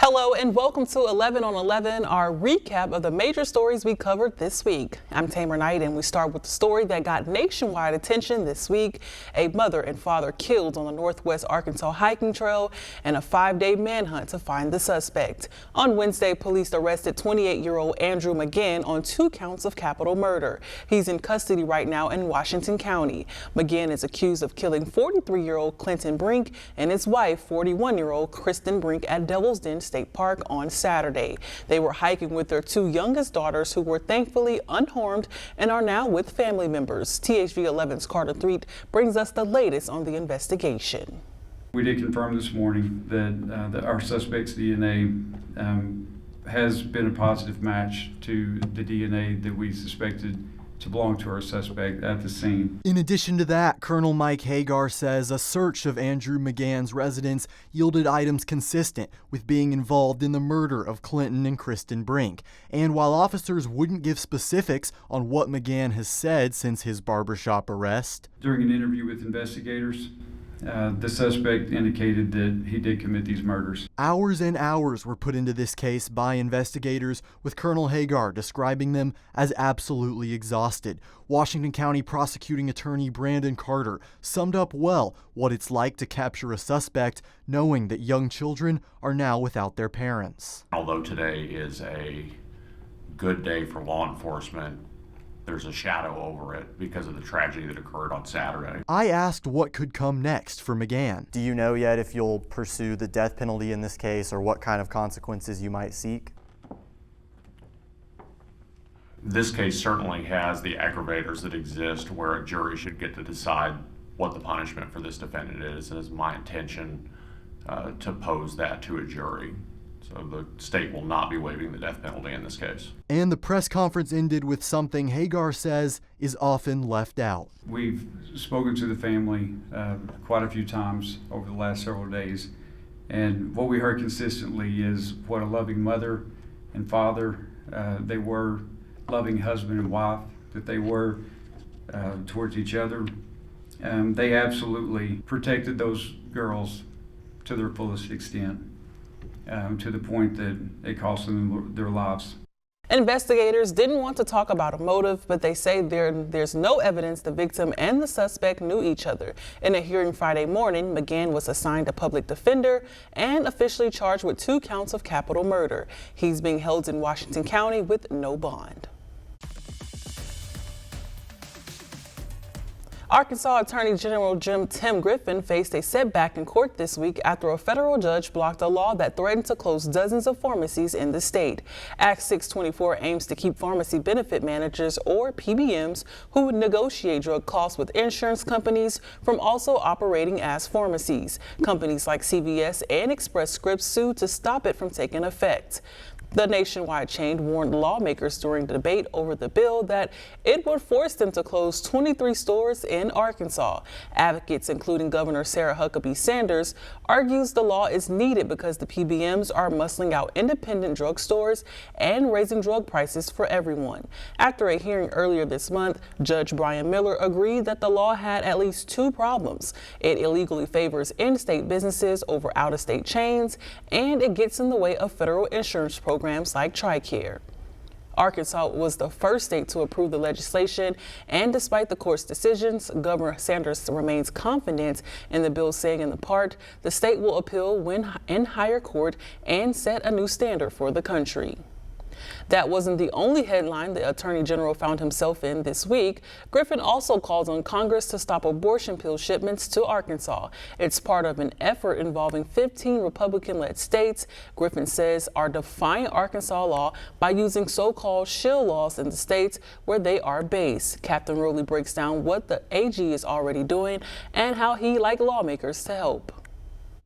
Hello and welcome to 11 on 11, our recap of the major stories we covered this week. I'm Tamer Knight and we start with the story that got nationwide attention this week. A mother and father killed on the Northwest Arkansas hiking trail and a 5-day manhunt to find the suspect. On Wednesday, police arrested 28-year-old Andrew McGann on 2 counts of capital murder. He's in custody right now in Washington County. McGann is accused of killing 43-year-old Clinton Brink and his wife, 41-year-old Kristen Brink, at Devil's Den State Park on Saturday. They were hiking with their 2 youngest daughters, who were thankfully unharmed and are now with family members. THV 11's Carter Threet brings us the latest on the investigation. We did confirm this morning that our suspect's DNA has been a positive match to the DNA that we suspected to belong to our suspect at the scene. In addition to that, Colonel Mike Hagar says a search of Andrew McGann's residence yielded items consistent with being involved in the murder of Clinton and Kristen Brink. And while officers wouldn't give specifics on what McGann has said since his barbershop arrest, during an interview with investigators, the suspect indicated that he did commit these murders. Hours and hours were put into this case by investigators, with Colonel Hagar describing them as absolutely exhausted. Washington County Prosecuting Attorney Brandon Carter summed up well what it's like to capture a suspect knowing that young children are now without their parents. Although today is a good day for law enforcement, there's a shadow over it because of the tragedy that occurred on Saturday. I asked what could come next for McGann. Do you know yet if you'll pursue the death penalty in this case or what kind of consequences you might seek? This case certainly has the aggravators that exist where a jury should get to decide what the punishment for this defendant is, and it's my intention to pose that to a jury. So the state will not be waiving the death penalty in this case. And the press conference ended with something Hagar says is often left out. We've spoken to the family quite a few times over the last several days, and what we heard consistently is what a loving mother and father they were, loving husband and wife that they were towards each other. They absolutely protected those girls to their fullest extent. To the point that it cost them their lives. Investigators didn't want to talk about a motive, but they say there's no evidence the victim and the suspect knew each other. In a hearing Friday morning, McGann was assigned a public defender and officially charged with 2 counts of capital murder. He's being held in Washington County with no bond. Arkansas Attorney General Tim Griffin faced a setback in court this week after a federal judge blocked a law that threatened to close dozens of pharmacies in the state. Act 624 aims to keep pharmacy benefit managers, or PBMs, who would negotiate drug costs with insurance companies from also operating as pharmacies. Companies like CVS and Express Scripts sued to stop it from taking effect. The nationwide chain warned lawmakers during the debate over the bill that it would force them to close 23 stores in Arkansas. Advocates, including Governor Sarah Huckabee Sanders, argues the law is needed because the PBMs are muscling out independent drugstores and raising drug prices for everyone. After a hearing earlier this month, Judge Brian Miller agreed that the law had at least 2 problems. It illegally favors in-state businesses over out-of-state chains, and it gets in the way of federal insurance programs like TRICARE. Arkansas was the first state to approve the legislation, and despite the court's decisions, Governor Sanders remains confident in the bill, saying in the part, the state will appeal when in higher court and set a new standard for the country. That wasn't the only headline the Attorney General found himself in this week. Griffin also called on Congress to stop abortion pill shipments to Arkansas. It's part of an effort involving 15 Republican-led states, Griffin says, are defying Arkansas law by using so-called shill laws in the states where they are based. Captain Rowley breaks down what the AG is already doing and how he'd like lawmakers to help.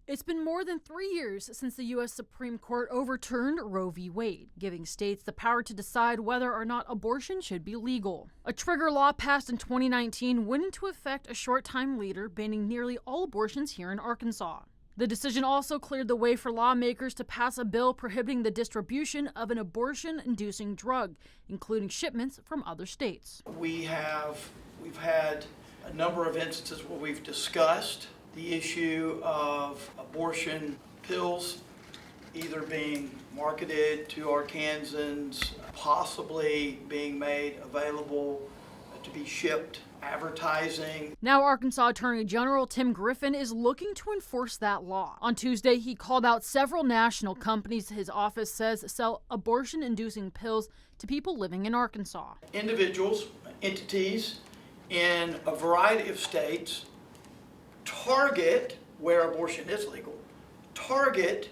It's been more than 3 years since the U.S. Supreme Court overturned Roe v. Wade, giving states the power to decide whether or not abortion should be legal. A trigger law passed in 2019 went into effect a short time later, banning nearly all abortions here in Arkansas. The decision also cleared the way for lawmakers to pass a bill prohibiting the distribution of an abortion-inducing drug, including shipments from other states. We've had a number of instances where we've discussed the issue of abortion pills either being marketed to Arkansans, possibly being made available to be shipped, advertising. Now Arkansas Attorney General Tim Griffin is looking to enforce that law. On Tuesday, he called out several national companies his office says sell abortion-inducing pills to people living in Arkansas. Individuals, entities in a variety of states target where abortion is legal, target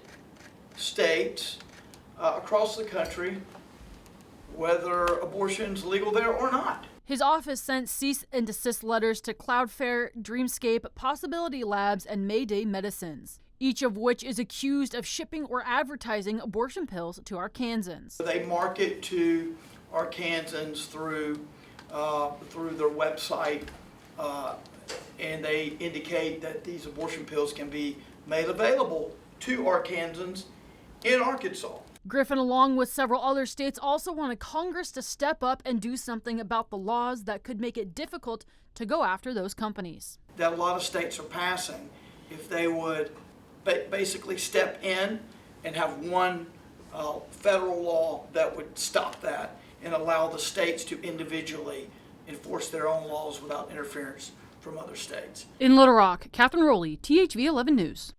states across the country whether abortion's legal there or not. His office sent cease and desist letters to Cloudflare, Dreamscape, Possibility Labs, and Mayday Medicines, each of which is accused of shipping or advertising abortion pills to Arkansans. They market to Arkansans through their website, and they indicate that these abortion pills can be made available to Arkansans in Arkansas. Griffin, along with several other states, also wanted Congress to step up and do something about the laws that could make it difficult to go after those companies. That a lot of states are passing, if they would basically step in and have one federal law that would stop that and allow the states to individually enforce their own laws without interference from other states. In Little Rock, Catherine Rowley, THV 11 News.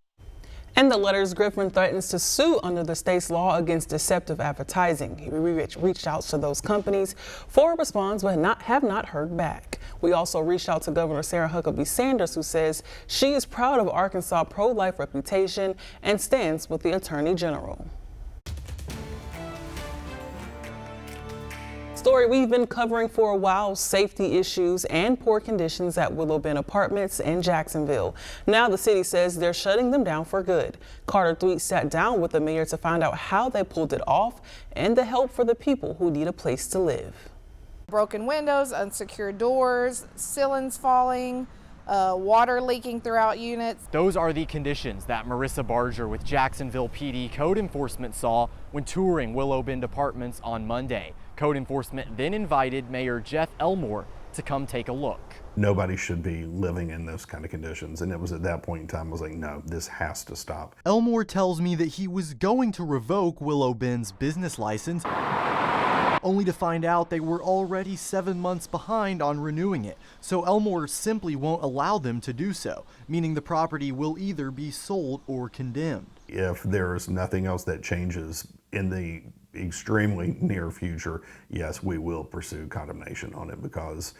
In the letters, Griffin threatens to sue under the state's law against deceptive advertising. He reached out to those companies for a response but have not heard back. We also reached out to Governor Sarah Huckabee Sanders, who says she is proud of Arkansas' pro-life reputation and stands with the Attorney General. Story we've been covering for a while: safety issues and poor conditions at Willow Bend Apartments in Jacksonville. Now the city says they're shutting them down for good. Carter Thweet sat down with the mayor to find out how they pulled it off and the help for the people who need a place to live. Broken windows, unsecured doors, ceilings falling, water leaking throughout units. Those are the conditions that Marissa Barger with Jacksonville PD Code Enforcement saw when touring Willow Bend Apartments on Monday. Code Enforcement then invited Mayor Jeff Elmore to come take a look. Nobody should be living in those kind of conditions, and it was at that point in time I was like, no, this has to stop. Elmore tells me that he was going to revoke Willow Bend's business license, only to find out they were already 7 months behind on renewing it. So Elmore simply won't allow them to do so, meaning the property will either be sold or condemned. If there's nothing else that changes in the extremely near future, yes, we will pursue condemnation on it because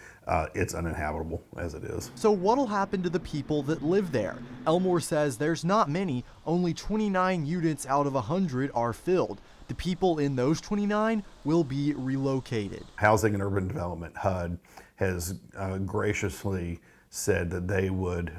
it's uninhabitable as it is. So what'll happen to the people that live there? Elmore says there's not many, only 29 units out of 100 are filled. The people in those 29 will be relocated. Housing and Urban Development, HUD, has graciously said that they would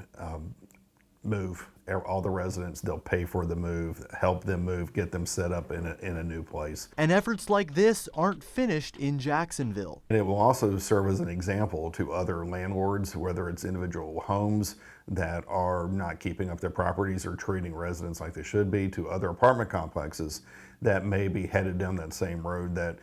move all the residents. They'll pay for the move, help them move, get them set up in a new place. And efforts like this aren't finished in Jacksonville. And it will also serve as an example to other landlords, whether it's individual homes that are not keeping up their properties or treating residents like they should be, to other apartment complexes that may be headed down that same road, that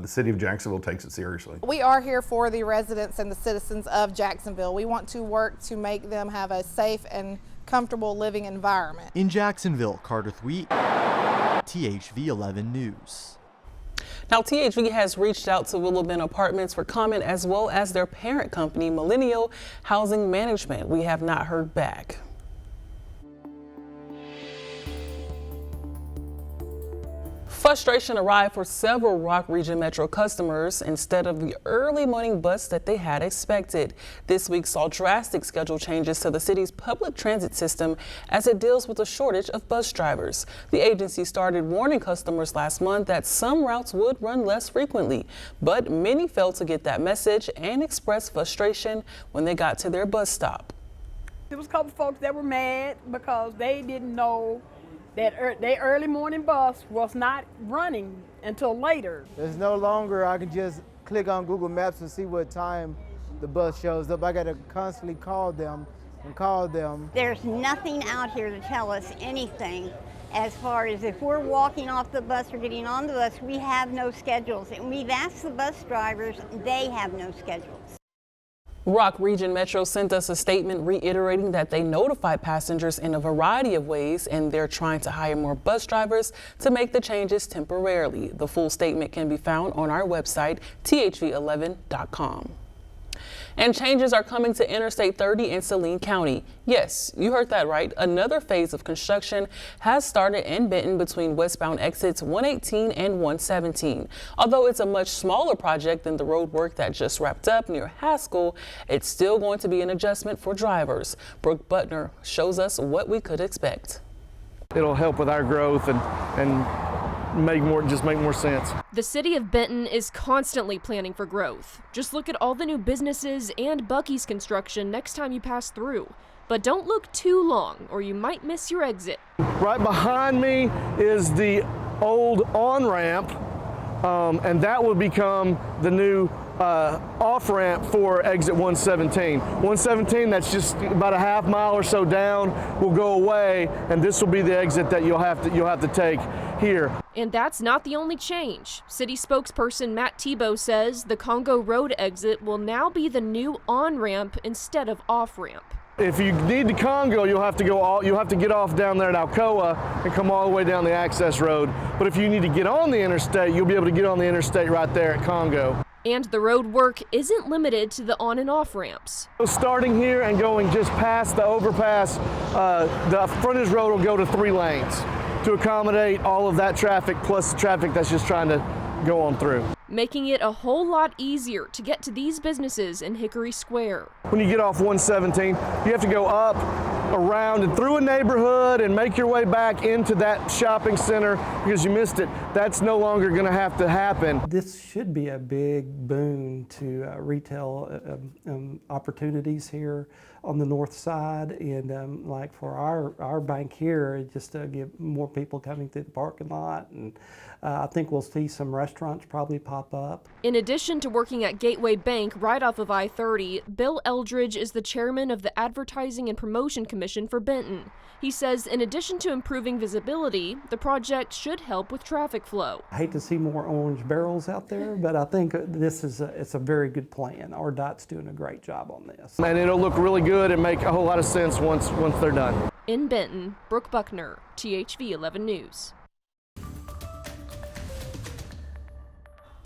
the city of Jacksonville takes it seriously. We are here for the residents and the citizens of Jacksonville. We want to work to make them have a safe and comfortable living environment. In Jacksonville, Carter Thweet, THV 11 News. Now, THV has reached out to Willow Bend Apartments for comment, as well as their parent company, Millennial Housing Management. We have not heard back. Frustration arrived for several Rock Region Metro customers instead of the early morning bus that they had expected. This week saw drastic schedule changes to the city's public transit system as it deals with a shortage of bus drivers. The agency started warning customers last month that some routes would run less frequently, but many failed to get that message and expressed frustration when they got to their bus stop. There was a couple folks that were mad because they didn't know that their early morning bus was not running until later. There's no longer, I can just click on Google Maps and see what time the bus shows up. I gotta constantly call them. There's nothing out here to tell us anything as far as if we're walking off the bus or getting on the bus. We have no schedules, and we've asked the bus drivers, they have no schedules. Rock Region Metro sent us a statement reiterating that they notified passengers in a variety of ways and they're trying to hire more bus drivers to make the changes temporarily. The full statement can be found on our website, thv11.com. And changes are coming to Interstate 30 in Saline County. Yes, you heard that right. Another phase of construction has started in Benton between westbound exits 118 and 117. Although it's a much smaller project than the road work that just wrapped up near Haskell, it's still going to be an adjustment for drivers. Brooke Butner shows us what we could expect. It'll help with our growth and make more sense. The city of Benton is constantly planning for growth. Just look at all the new businesses and Buc-ee's construction next time you pass through. But don't look too long or you might miss your exit. Right behind me is the old on-ramp, and that will become the new off-ramp for exit 117. 117, that's just about a half mile or so down, will go away, and this will be the exit that you'll have to take here. And that's not the only change. City spokesperson Matt Tebow says the Congo Road exit will now be the new on-ramp instead of off-ramp. If you need to Congo, you'll have to get off down there at Alcoa and come all the way down the access road. But if you need to get on the interstate, you'll be able to get on the interstate right there at Congo. And the road work isn't limited to the on and off ramps. Starting here and going just past the overpass, the frontage road will go to 3 lanes to accommodate all of that traffic plus the traffic that's just trying to go on through. Making it a whole lot easier to get to these businesses in Hickory Square. When you get off 117, you have to go up, around, and through a neighborhood and make your way back into that shopping center because you missed it. That's no longer going to have to happen. This should be a big boon to retail opportunities here on the north side, and like for our bank here, just to get more people coming through the parking lot, and I think we'll see some restaurants probably pop up. In addition to working at Gateway Bank right off of I-30, Bill Eldridge is the chairman of the Advertising and Promotion Commission for Benton. He says in addition to improving visibility, the project should help with traffic flow. I hate to see more orange barrels out there, but I think this is it's a very good plan. RDOT's doing a great job on this. And it'll look really good and make a whole lot of sense once they're done. In Benton, Brooke Buckner, THV 11 News.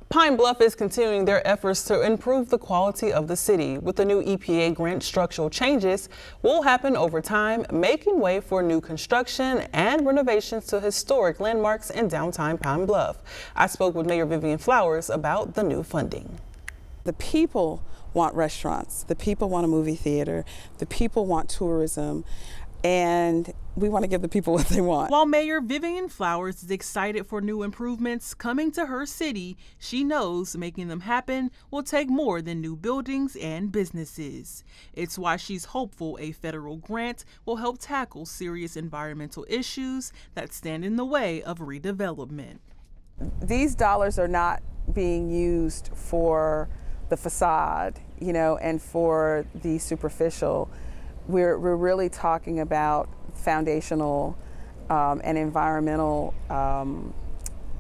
Pine Bluff is continuing their efforts to improve the quality of the city. With the new EPA grant, structural changes will happen over time, making way for new construction and renovations to historic landmarks in downtown Pine Bluff. I spoke with Mayor Vivian Flowers about the new funding. The people want restaurants, the people want a movie theater, the people want tourism, and we want to give the people what they want. While Mayor Vivian Flowers is excited for new improvements coming to her city, she knows making them happen will take more than new buildings and businesses. It's why she's hopeful a federal grant will help tackle serious environmental issues that stand in the way of redevelopment. These dollars are not being used for the facade, and for the superficial. We're really talking about foundational and environmental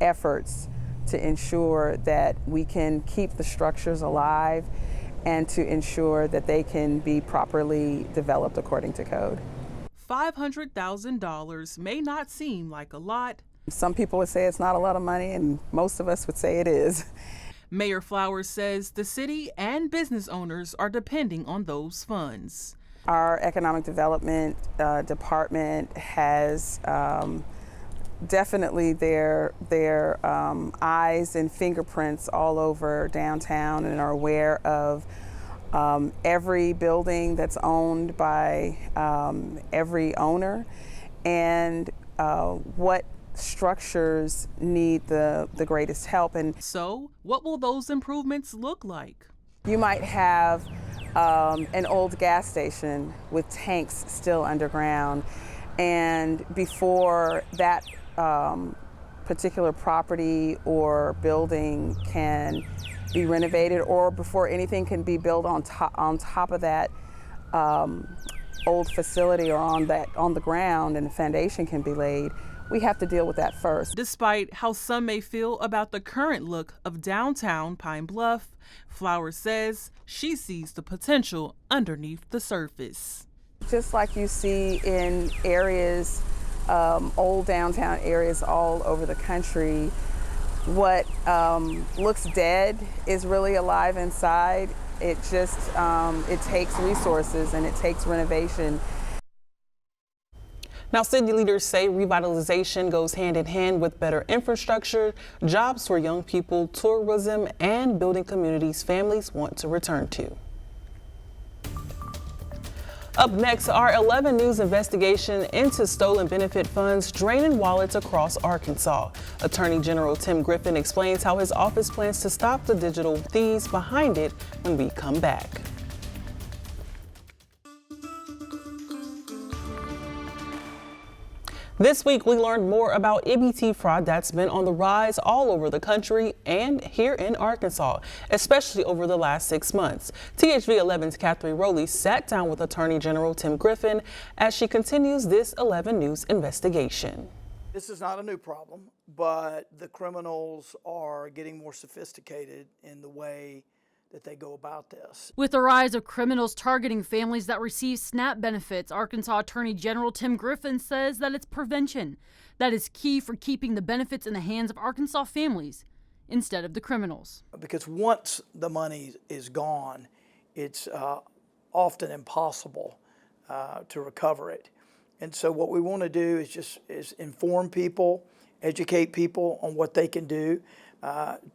efforts to ensure that we can keep the structures alive and to ensure that they can be properly developed according to code. $500,000 may not seem like a lot. Some people would say it's not a lot of money, and most of us would say it is. Mayor Flowers says the city and business owners are depending on those funds. Our economic development department has definitely their eyes and fingerprints all over downtown and are aware of every building that's owned by every owner and what structures need the greatest help. And so what will those improvements look like? You might have an old gas station with tanks still underground, and before that particular property or building can be renovated, or before anything can be built on top of that old facility or on the ground and the foundation can be laid, we have to deal with that first. Despite how some may feel about the current look of downtown Pine Bluff, Flowers says she sees the potential underneath the surface. Just like you see in areas, old downtown areas all over the country, what looks dead is really alive inside. It just, it takes resources and it takes renovation. Now, city leaders say revitalization goes hand in hand with better infrastructure, jobs for young people, tourism, and building communities families want to return to. Up next, our 11 News investigation into stolen benefit funds draining wallets across Arkansas. Attorney General Tim Griffin explains how his office plans to stop the digital thieves behind it when we come back. This week, we learned more about EBT fraud that's been on the rise all over the country and here in Arkansas, especially over the last 6 months. THV 11's Catherine Rowley sat down with Attorney General Tim Griffin as she continues this 11 News investigation. This is not a new problem, but the criminals are getting more sophisticated in the way that they go about this. With the rise of criminals targeting families that receive SNAP benefits, Arkansas Attorney General Tim Griffin says that it's prevention that is key for keeping the benefits in the hands of Arkansas families instead of the criminals. Because once the money is gone, it's often impossible to recover it. And so what we want to do is inform people, educate people on what they can do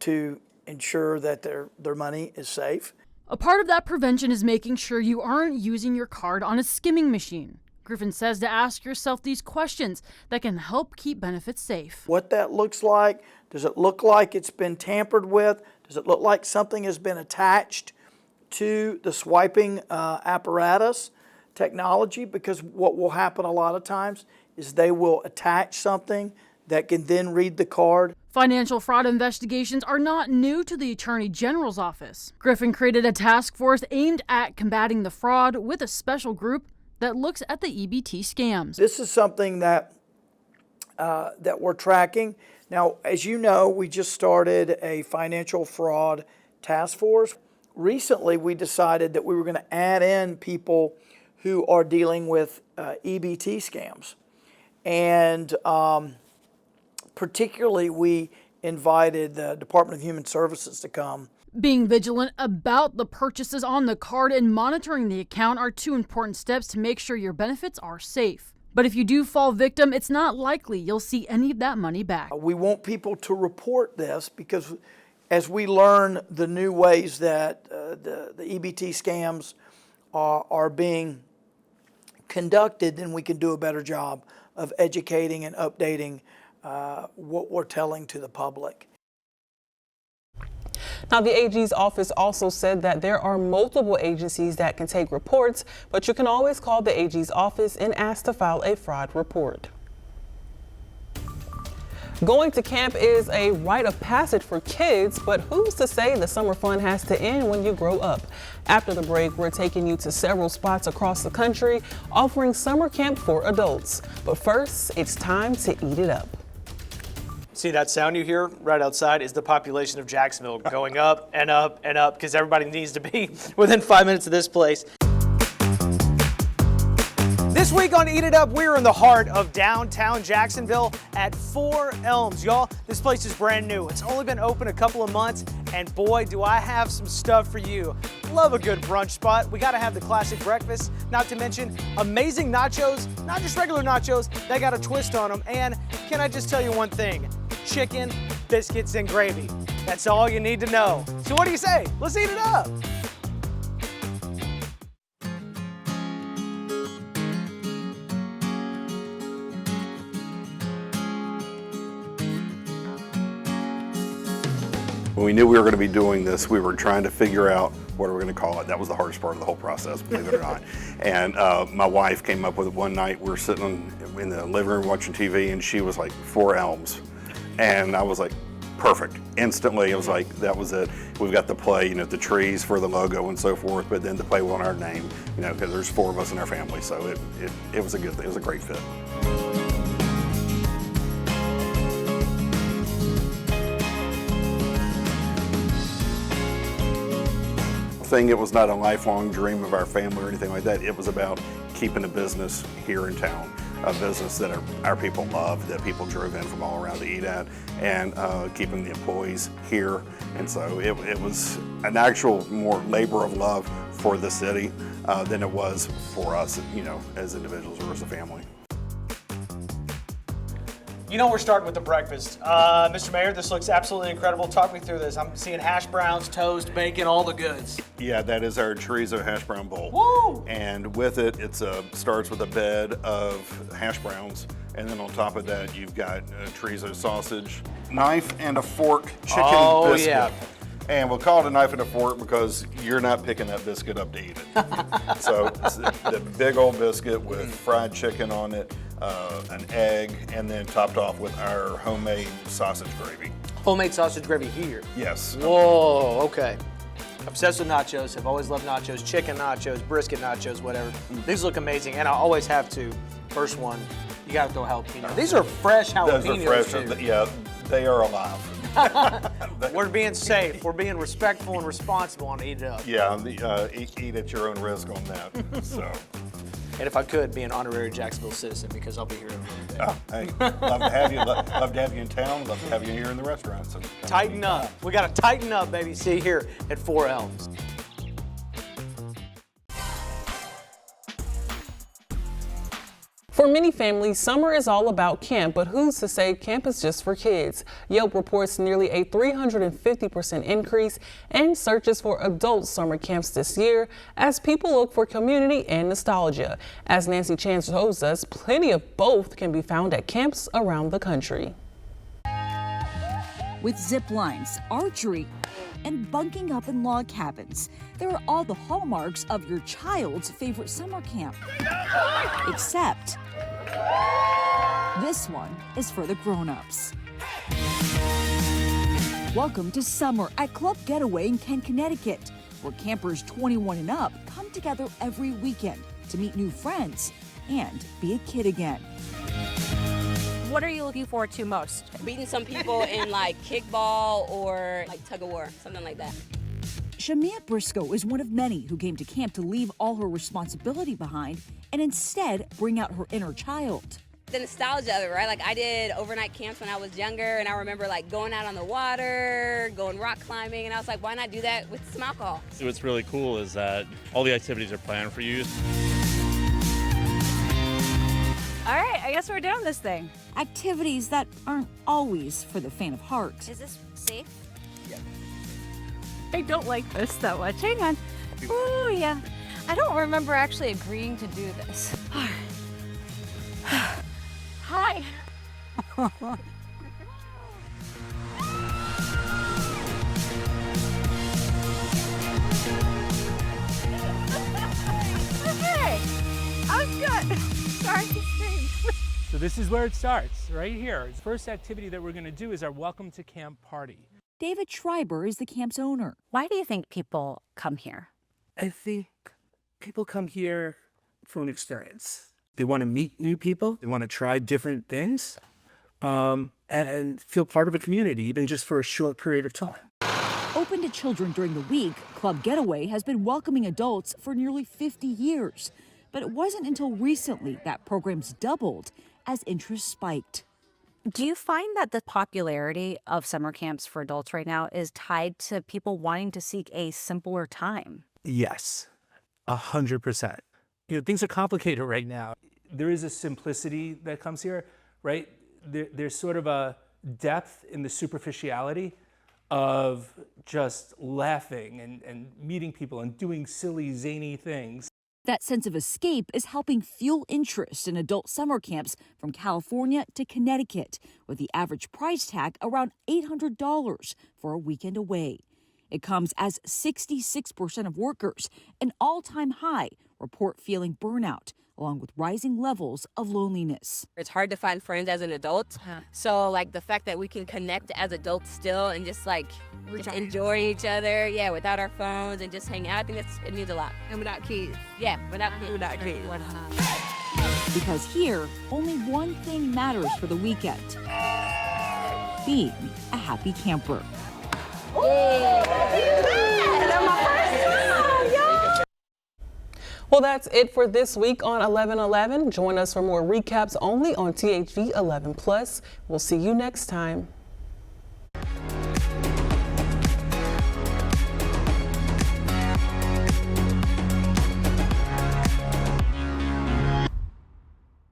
to ensure that their money is safe. A part of that prevention is making sure you aren't using your card on a skimming machine. Griffin says to ask yourself these questions that can help keep benefits safe. What that looks like, does it look like it's been tampered with? Does it look like something has been attached to the swiping apparatus technology? Because what will happen a lot of times is they will attach something that can then read the card. Financial fraud investigations are not new to the Attorney General's office. Griffin created a task force aimed at combating the fraud with a special group that looks at the EBT scams. This is something that that we're tracking. Now, as you know, we just started a financial fraud task force. Recently, we decided that we were going to add in people who are dealing with EBT scams. And particularly, we invited the Department of Human Services to come. Being vigilant about the purchases on the card and monitoring the account are two important steps to make sure your benefits are safe. But if you do fall victim, it's not likely you'll see any of that money back. We want people to report this because as we learn the new ways that the EBT scams are being conducted, then we can do a better job of educating and updating what we're telling to the public. Now, the AG's office also said that there are multiple agencies that can take reports, but you can always call the AG's office and ask to file a fraud report. Going to camp is a rite of passage for kids, but who's to say the summer fun has to end when you grow up? After the break, we're taking you to several spots across the country offering summer camp for adults. But first, it's time to eat it up. See that sound you hear right outside is the population of Jacksonville going up and up and up because everybody needs to be within 5 minutes of this place. This week on Eat It Up, we're in the heart of downtown Jacksonville at 4 Elms. Y'all, this place is brand new. It's only been open a couple of months, and boy, do I have some stuff for you. Love a good brunch spot. We gotta have the classic breakfast, not to mention amazing nachos, not just regular nachos, they got a twist on them. And can I just tell you one thing? Chicken, biscuits, and gravy. That's all you need to know. So what do you say? Let's eat it up. When we knew we were going to be doing this, we were trying to figure out what we were going to call it. That was the hardest part of the whole process, believe it or not. And my wife came up with it one night. We were sitting in the living room watching TV, and she was like, 4 Elms. And I was like, perfect. Instantly, it was like, that was it. We've got the play, you know, the trees for the logo and so forth, but then the play on our name, you know, because there's 4 of us in our family. So it was a good thing. It was a great fit. thing. It was not a lifelong dream of our family or anything like that. It was about keeping a business here in town, a business that our people loved, that people drove in from all around to eat at, and keeping the employees here. And so it was an actual more labor of love for the city than it was for us, as individuals or as a family. You know we're starting with the breakfast. Mr. Mayor, this looks absolutely incredible. Talk me through this. I'm seeing hash browns, toast, bacon, all the goods. Yeah, that is our chorizo hash brown bowl. Woo! And with it, it starts with a bed of hash browns. And then on top of that, you've got chorizo sausage, knife and a fork chicken biscuit. Yeah. And we'll call it a knife and a fork because you're not picking that biscuit up to eat it. So it's the big old biscuit with fried chicken on it, an egg, and then topped off with our homemade sausage gravy. Homemade sausage gravy here? Yes. Whoa, okay. Obsessed with nachos. I've always loved nachos, chicken nachos, brisket nachos, whatever. These look amazing, and I always have to. First one, you gotta throw jalapeno. These are fresh jalapenos. Those are fresh, yeah, they are alive. We're being safe. We're being respectful and responsible on Eat It Up. Yeah, eat at your own risk on that. So. And if I could, be an honorary Jacksonville citizen because I'll be here every day. Oh, hey, love to have you. Love to have you in town. Love to have you here in the restaurant. So. Tighten up. We got to tighten up, baby. See you here at 4 Elms. For many families, summer is all about camp, but who's to say camp is just for kids? Yelp reports nearly a 350% increase in searches for adult summer camps this year as people look for community and nostalgia. As Nancy Chan shows us, plenty of both can be found at camps around the country. With zip lines, archery, and bunking up in log cabins, there are all the hallmarks of your child's favorite summer camp. Except this one is for the grown-ups. Welcome to summer at Club Getaway in Kent, Connecticut, where campers 21 and up come together every weekend to meet new friends and be a kid again. What are you looking forward to most? Meeting some people in like kickball or like tug of war, something like that. Shamia Briscoe is one of many who came to camp to leave all her responsibility behind and instead bring out her inner child. The nostalgia of it, right? Like I did overnight camps when I was younger, and I remember like going out on the water, going rock climbing, and I was like, why not do that with some alcohol? So what's really cool is that all the activities are planned for you. All right, I guess we're doing this thing. Activities that aren't always for the faint of heart. Is this safe? Yeah. I don't like this that much. Hang on. Oh, yeah. I don't remember actually agreeing to do this. Hi. Okay, I was good. Sorry to scream. So this is where it starts, right here. The first activity that we're going to do is our Welcome to Camp party. David Schreiber is the camp's owner. Why do you think people come here? I think people come here for an experience. They want to meet new people. They want to try different things and feel part of a community, even just for a short period of time. Open to children during the week, Club Getaway has been welcoming adults for nearly 50 years. But it wasn't until recently that programs doubled as interest spiked. Do you find that the popularity of summer camps for adults right now is tied to people wanting to seek a simpler time? Yes, 100%. You know, things are complicated right now. There is a simplicity that comes here, right? There's sort of a depth in the superficiality of just laughing and meeting people and doing silly, zany things. That sense of escape is helping fuel interest in adult summer camps from California to Connecticut, with the average price tag around $800 for a weekend away. It comes as 66% of workers, an all-time high, report feeling burnout, along with rising levels of loneliness. It's hard to find friends as an adult. So like the fact that we can connect as adults still and just like enjoy each other, without our phones and just hang out, I think it means a lot. And without kids. Yeah, without kids. Because here, only one thing matters for the weekend: being a happy camper. Yay! That's my first time! Well, that's it for this week on 11/11. Join us for more recaps only on THV 11+. We'll see you next time.